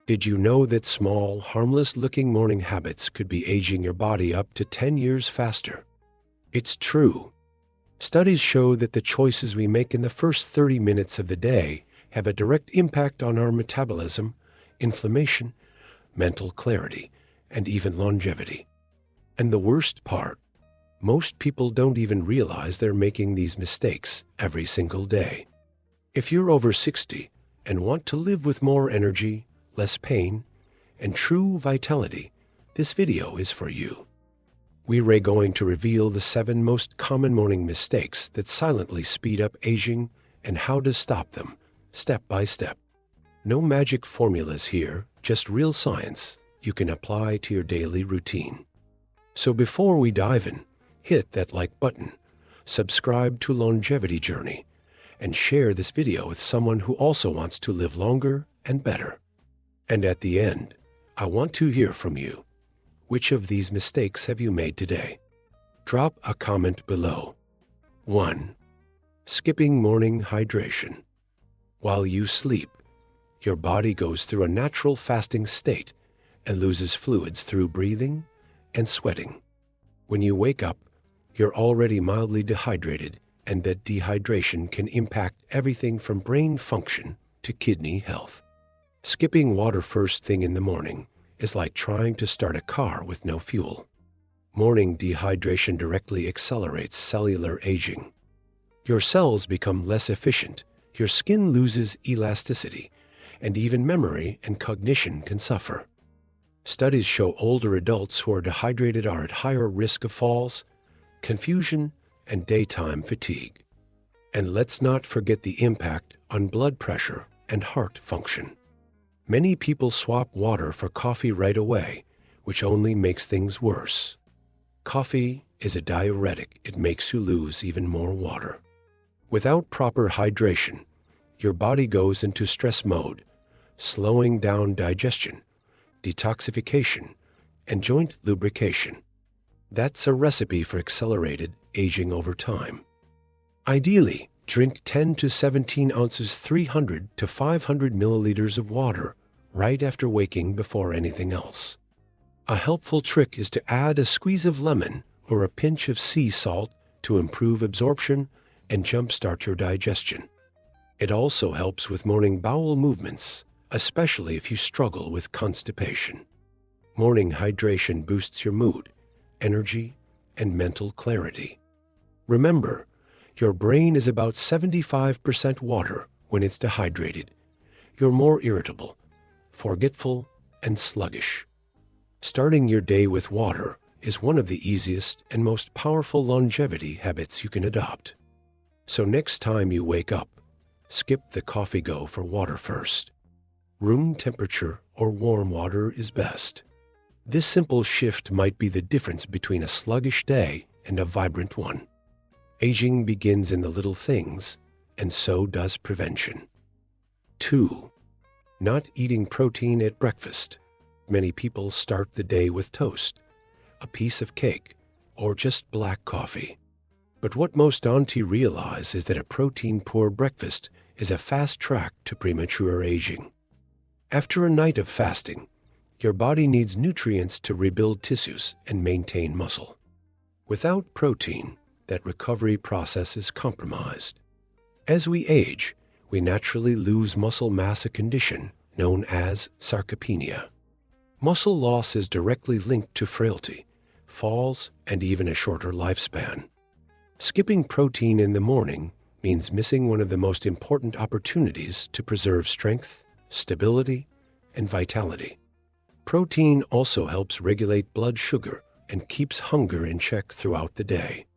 Did you know that small, harmless-looking morning habits could be aging your body up to 10 years faster? It's true. Studies show that the choices we make in the first 30 minutes of the day have a direct impact on our metabolism, inflammation, mental clarity, and even longevity. And the worst part, most people don't even realize they're making these mistakes every single day. If you're over 60 and want to live with more energy, less pain, and true vitality, this video is for you. We're going to reveal the 7 most common morning mistakes that silently speed up aging and how to stop them, step by step. No magic formulas here, just real science you can apply to your daily routine. So before we dive in, hit that like button, subscribe to Longevity Journey, and share this video with someone who also wants to live longer and better. And at the end, I want to hear from you. Which of these mistakes have you made today? Drop a comment below. 1. Skipping morning hydration. While you sleep, your body goes through a natural fasting state and loses fluids through breathing and sweating. When you wake up, you're already mildly dehydrated, and that dehydration can impact everything from brain function to kidney health. Skipping water first thing in the morning is like trying to start a car with no fuel. Morning dehydration directly accelerates cellular aging. Your cells become less efficient, your skin loses elasticity, and even memory and cognition can suffer. Studies show older adults who are dehydrated are at higher risk of falls, confusion, and daytime fatigue. And let's not forget the impact on blood pressure and heart function. Many people swap water for coffee right away, which only makes things worse. Coffee is a diuretic. It makes you lose even more water. Without proper hydration, your body goes into stress mode, slowing down digestion, detoxification, and joint lubrication. That's a recipe for accelerated aging over time. Ideally, drink 10 to 17 ounces 300 to 500 milliliters of water right after waking before anything else. A helpful trick is to add a squeeze of lemon or a pinch of sea salt to improve absorption and jumpstart your digestion. It also helps with morning bowel movements, especially if you struggle with constipation. Morning hydration boosts your mood, energy, and mental clarity. Remember, your brain is about 75% water when it's dehydrated. You're more irritable, forgetful, and sluggish. Starting your day with water is one of the easiest and most powerful longevity habits you can adopt. So next time you wake up, skip the coffee, go for water first. Room temperature or warm water is best. This simple shift might be the difference between a sluggish day and a vibrant one. Aging begins in the little things, and so does prevention. 2. Not eating protein at breakfast. Many people start the day with toast, a piece of cake, or just black coffee. But what most don't realize is that a protein-poor breakfast is a fast track to premature aging. After a night of fasting, your body needs nutrients to rebuild tissues and maintain muscle. Without protein, that recovery process is compromised. As we age, we naturally lose muscle mass, a condition known as sarcopenia. Muscle loss is directly linked to frailty, falls, and even a shorter lifespan. Skipping protein in the morning means missing one of the most important opportunities to preserve strength, stability, and vitality. Protein also helps regulate blood sugar and keeps hunger in check throughout the day.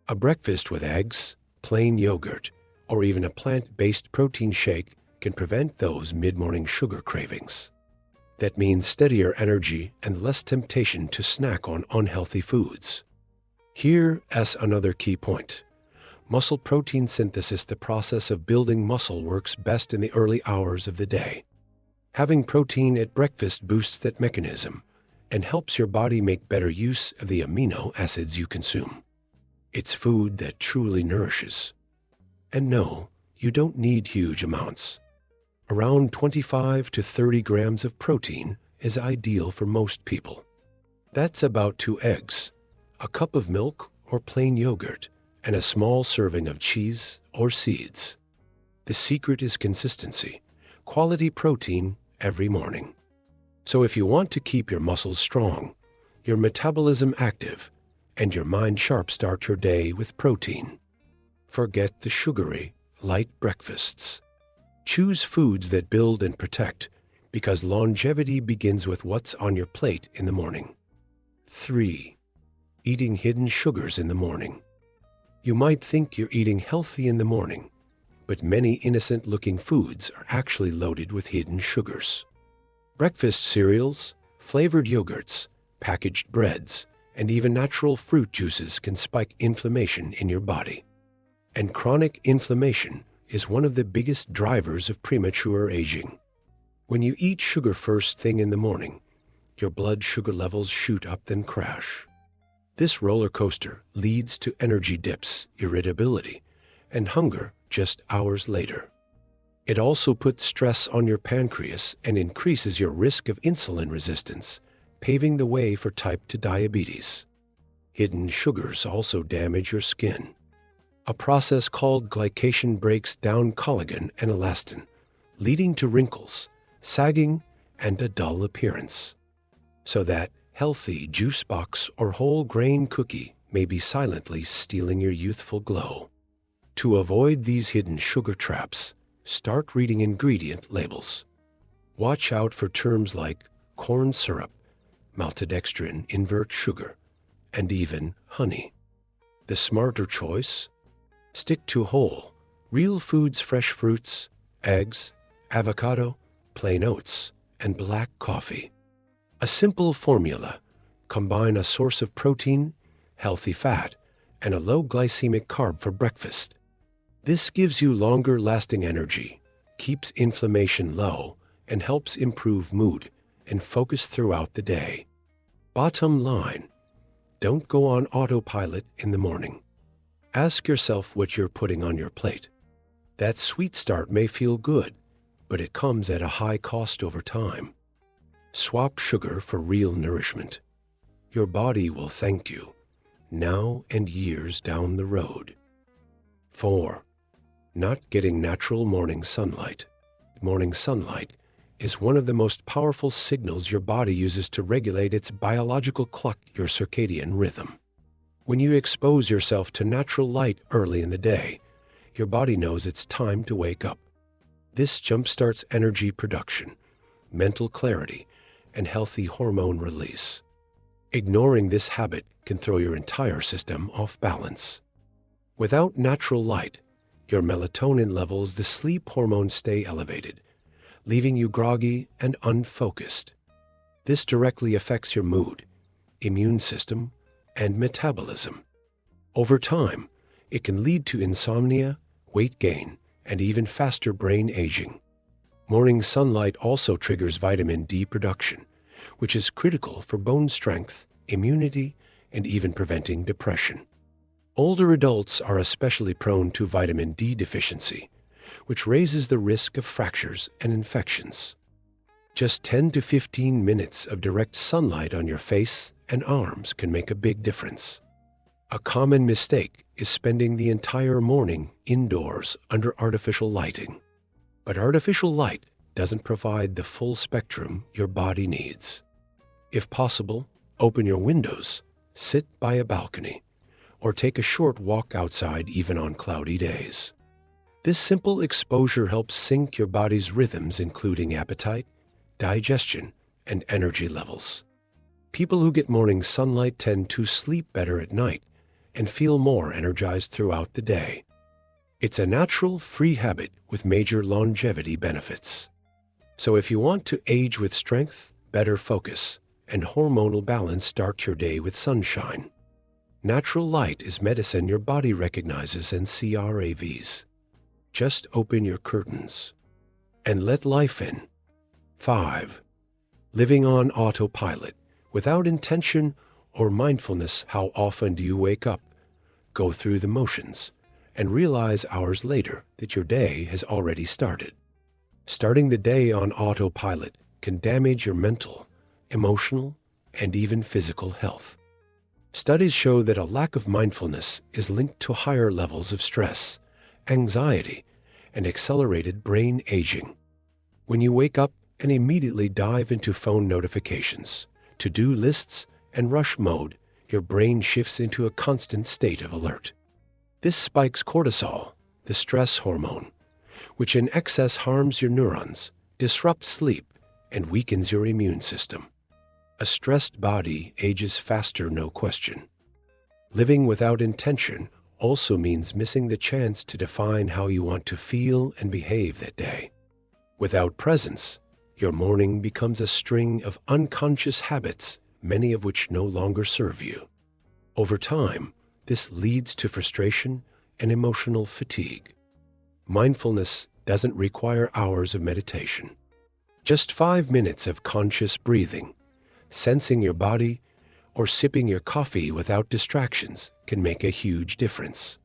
A breakfast with eggs, plain yogurt, or even a plant-based protein shake can prevent those mid-morning sugar cravings. That means steadier energy and less temptation to snack on unhealthy foods. Here's another key point. Muscle protein synthesis, the process of building muscle, works best in the early hours of the day. Having protein at breakfast boosts that mechanism and helps your body make better use of the amino acids you consume. It's food that truly nourishes. And no, you don't need huge amounts. Around 25 to 30 grams of protein is ideal for most people. That's about 2 eggs, a cup of milk or plain yogurt, and a small serving of cheese or seeds. The secret is consistency, quality protein every morning. So if you want to keep your muscles strong, your metabolism active, and your mind sharp, start your day with protein. Forget the sugary, light breakfasts. Choose foods that build and protect, because longevity begins with what's on your plate in the morning. 3. Eating hidden sugars in the morning. You might think you're eating healthy in the morning, but many innocent-looking foods are actually loaded with hidden sugars. Breakfast cereals, flavored yogurts, packaged breads, and even natural fruit juices can spike inflammation in your body. And chronic inflammation is one of the biggest drivers of premature aging. When you eat sugar first thing in the morning, your blood sugar levels shoot up then crash. This roller coaster leads to energy dips, irritability, and hunger just hours later. It also puts stress on your pancreas and increases your risk of insulin resistance, paving the way for type 2 diabetes. Hidden sugars also damage your skin. A process called glycation breaks down collagen and elastin, leading to wrinkles, sagging, and a dull appearance. So that healthy juice box or whole grain cookie may be silently stealing your youthful glow. To avoid these hidden sugar traps, start reading ingredient labels. Watch out for terms like corn syrup, maltodextrin invert sugar, and even honey. The smarter choice? Stick to whole, real foods, fresh fruits, eggs, avocado, plain oats, and black coffee. A simple formula: combine a source of protein, healthy fat, and a low glycemic carb for breakfast. This gives you longer-lasting energy, keeps inflammation low, and helps improve mood and focus throughout the day. Bottom line, don't go on autopilot in the morning. Ask yourself what you're putting on your plate. That sweet start may feel good, but it comes at a high cost over time. Swap sugar for real nourishment. Your body will thank you, now and years down the road. 4. Not getting natural morning sunlight. Morning sunlight is one of the most powerful signals your body uses to regulate its biological clock, your circadian rhythm. When you expose yourself to natural light early in the day, your body knows it's time to wake up. This jumpstarts energy production, mental clarity, and healthy hormone release. Ignoring this habit can throw your entire system off balance. Without natural light, your melatonin levels, the sleep hormone, stay elevated, leaving you groggy and unfocused. This directly affects your mood, immune system, and metabolism. Over time, it can lead to insomnia, weight gain, and even faster brain aging. Morning sunlight also triggers vitamin D production, which is critical for bone strength, immunity, and even preventing depression. Older adults are especially prone to vitamin D deficiency, which raises the risk of fractures and infections. Just 10 to 15 minutes of direct sunlight on your face and arms can make a big difference. A common mistake is spending the entire morning indoors under artificial lighting. But artificial light doesn't provide the full spectrum your body needs. If possible, open your windows, sit by a balcony, or take a short walk outside even on cloudy days. This simple exposure helps sync your body's rhythms, including appetite, digestion, and energy levels. People who get morning sunlight tend to sleep better at night and feel more energized throughout the day. It's a natural, free habit with major longevity benefits. So if you want to age with strength, better focus, and hormonal balance, start your day with sunshine. Natural light is medicine your body recognizes and CRAVs. Just open your curtains and let life in. 5. Living on autopilot, without intention or mindfulness. How often do you wake up, go through the motions, and realize hours later that your day has already started? Starting the day on autopilot can damage your mental, emotional, and even physical health. Studies show that a lack of mindfulness is linked to higher levels of stress, anxiety, and accelerated brain aging. When you wake up and immediately dive into phone notifications, to-do lists, and rush mode, your brain shifts into a constant state of alert. This spikes cortisol, the stress hormone, which in excess harms your neurons, disrupts sleep, and weakens your immune system. A stressed body ages faster, no question. Living without intention also means missing the chance to define how you want to feel and behave that day. Without presence, your morning becomes a string of unconscious habits, many of which no longer serve you. Over time, this leads to frustration and emotional fatigue. Mindfulness doesn't require hours of meditation. Just 5 minutes of conscious breathing, sensing your body, or sipping your coffee without distractions can make a huge difference.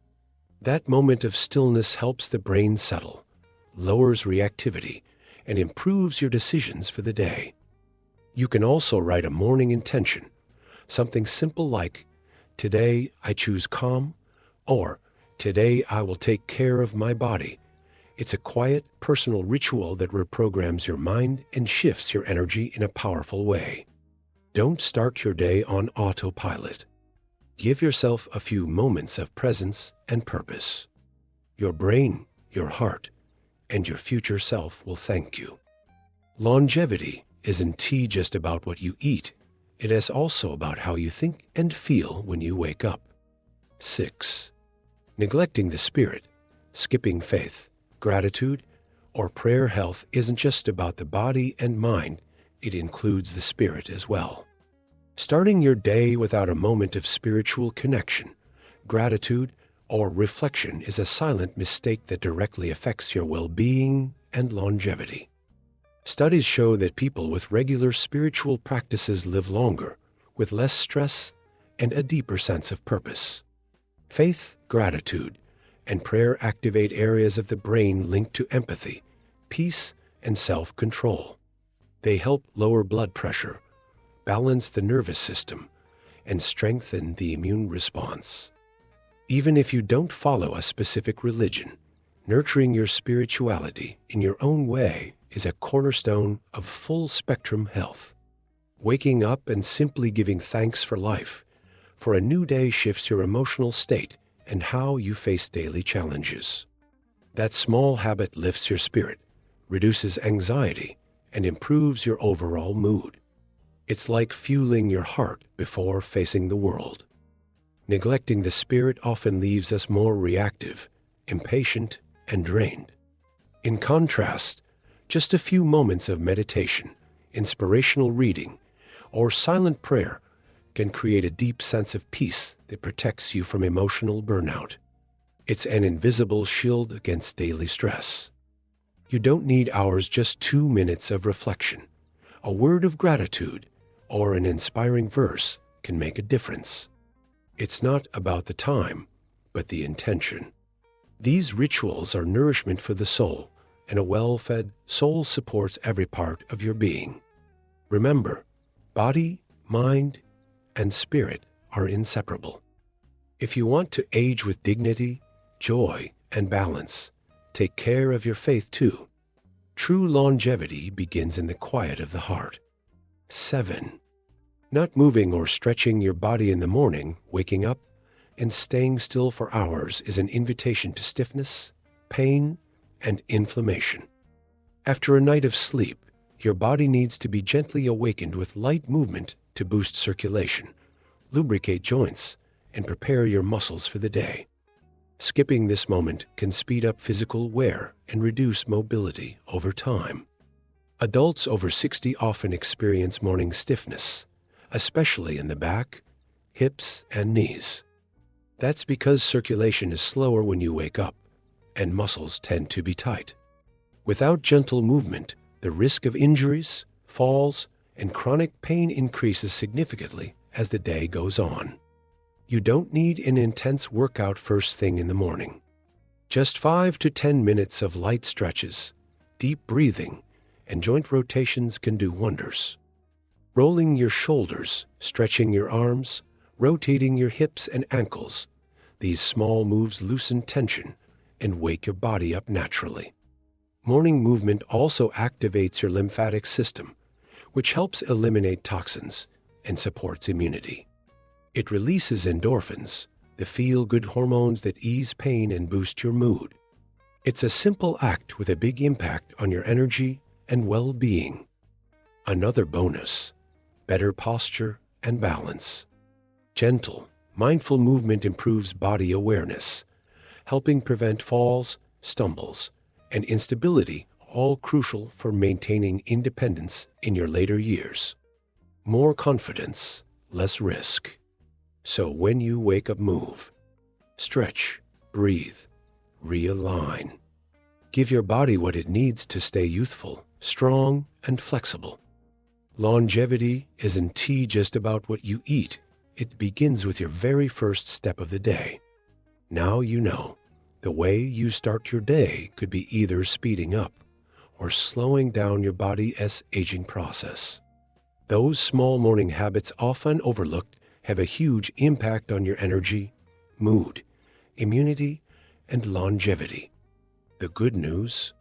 That moment of stillness helps the brain settle, lowers reactivity, and improves your decisions for the day. You can also write a morning intention, something simple like, "Today I choose calm," or "Today I will take care of my body." It's a quiet, personal ritual that reprograms your mind and shifts your energy in a powerful way. Don't start your day on autopilot. Give yourself a few moments of presence and purpose. Your brain, your heart, and your future self will thank you. Longevity isn't just about what you eat. It is also about how you think and feel when you wake up. 6. Neglecting the spirit, skipping faith, gratitude, or prayer health isn't just about the body and mind, it includes the spirit as well. Starting your day without a moment of spiritual connection, gratitude, or reflection is a silent mistake that directly affects your well-being and longevity. Studies show that people with regular spiritual practices live longer, with less stress and a deeper sense of purpose. Faith, gratitude, and prayer activate areas of the brain linked to empathy, peace, and self-control. They help lower blood pressure, balance the nervous system, and strengthen the immune response. Even if you don't follow a specific religion, nurturing your spirituality in your own way is a cornerstone of full-spectrum health. Waking up and simply giving thanks for life, for a new day shifts your emotional state and how you face daily challenges. That small habit lifts your spirit, reduces anxiety, and improves your overall mood. It's like fueling your heart before facing the world. Neglecting the spirit often leaves us more reactive, impatient, and drained. In contrast, just a few moments of meditation, inspirational reading, or silent prayer can create a deep sense of peace that protects you from emotional burnout. It's an invisible shield against daily stress. You don't need hours, just 2 minutes of reflection. A word of gratitude or an inspiring verse can make a difference. It's not about the time, but the intention. These rituals are nourishment for the soul, and a well-fed soul supports every part of your being. Remember, body, mind, and spirit are inseparable. If you want to age with dignity, joy, and balance, take care of your faith too. True longevity begins in the quiet of the heart. 7. Not moving or stretching your body in the morning, waking up, and staying still for hours is an invitation to stiffness, pain, and inflammation. After a night of sleep, your body needs to be gently awakened with light movement to boost circulation, lubricate joints, and prepare your muscles for the day. Skipping this moment can speed up physical wear and reduce mobility over time. Adults over 60 often experience morning stiffness, especially in the back, hips, and knees. That's because circulation is slower when you wake up, and muscles tend to be tight. Without gentle movement, the risk of injuries, falls, and chronic pain increases significantly as the day goes on. You don't need an intense workout first thing in the morning. Just 5 to 10 minutes of light stretches, Deep breathing and joint rotations can do wonders. Rolling your shoulders, stretching your arms, rotating your hips and ankles. These small moves loosen tension and wake your body up naturally. Morning movement also activates your lymphatic system, which helps eliminate toxins and supports immunity. It releases endorphins, the feel-good hormones that ease pain and boost your mood. It's a simple act with a big impact on your energy and well-being. Another bonus: better posture and balance. Gentle, mindful movement improves body awareness, helping prevent falls, stumbles, and instability, all crucial for maintaining independence in your later years. More confidence, less risk. So when you wake up, move. Stretch, breathe, realign. Give your body what it needs to stay youthful, strong, and flexible. Longevity isn't just about what you eat. It begins with your very first step of the day. Now you know, the way you start your day could be either speeding up or slowing down your body's aging process. Those small morning habits, often overlooked, have a huge impact on your energy, mood, immunity, and longevity. The good news?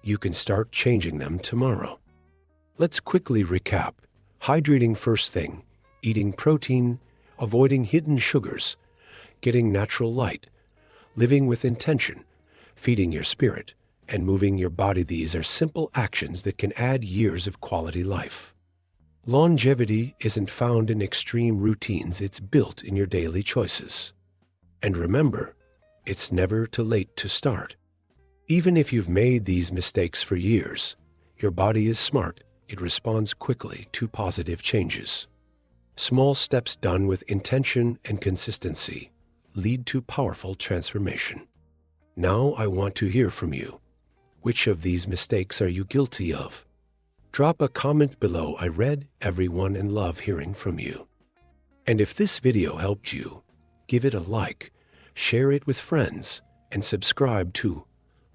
You can start changing them tomorrow. Let's quickly recap. Hydrating first thing, eating protein, avoiding hidden sugars, getting natural light, living with intention, feeding your spirit, and moving your body. These are simple actions that can add years of quality life. Longevity isn't found in extreme routines, it's built in your daily choices. And remember, it's never too late to start. Even if you've made these mistakes for years, your body is smart. It responds quickly to positive changes. Small steps done with intention and consistency lead to powerful transformation. Now I want to hear from you. Which of these mistakes are you guilty of? Drop a comment below. I read everyone and love hearing from you. And if this video helped you, give it a like, share it with friends, and subscribe to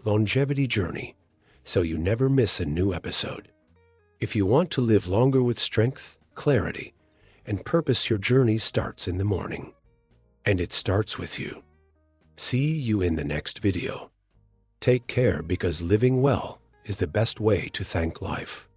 Longevity Journey so you never miss a new episode. If you want to live longer with strength, clarity, and purpose, your journey starts in the morning. And it starts with you. See you in the next video. Take care, because living well is the best way to thank life.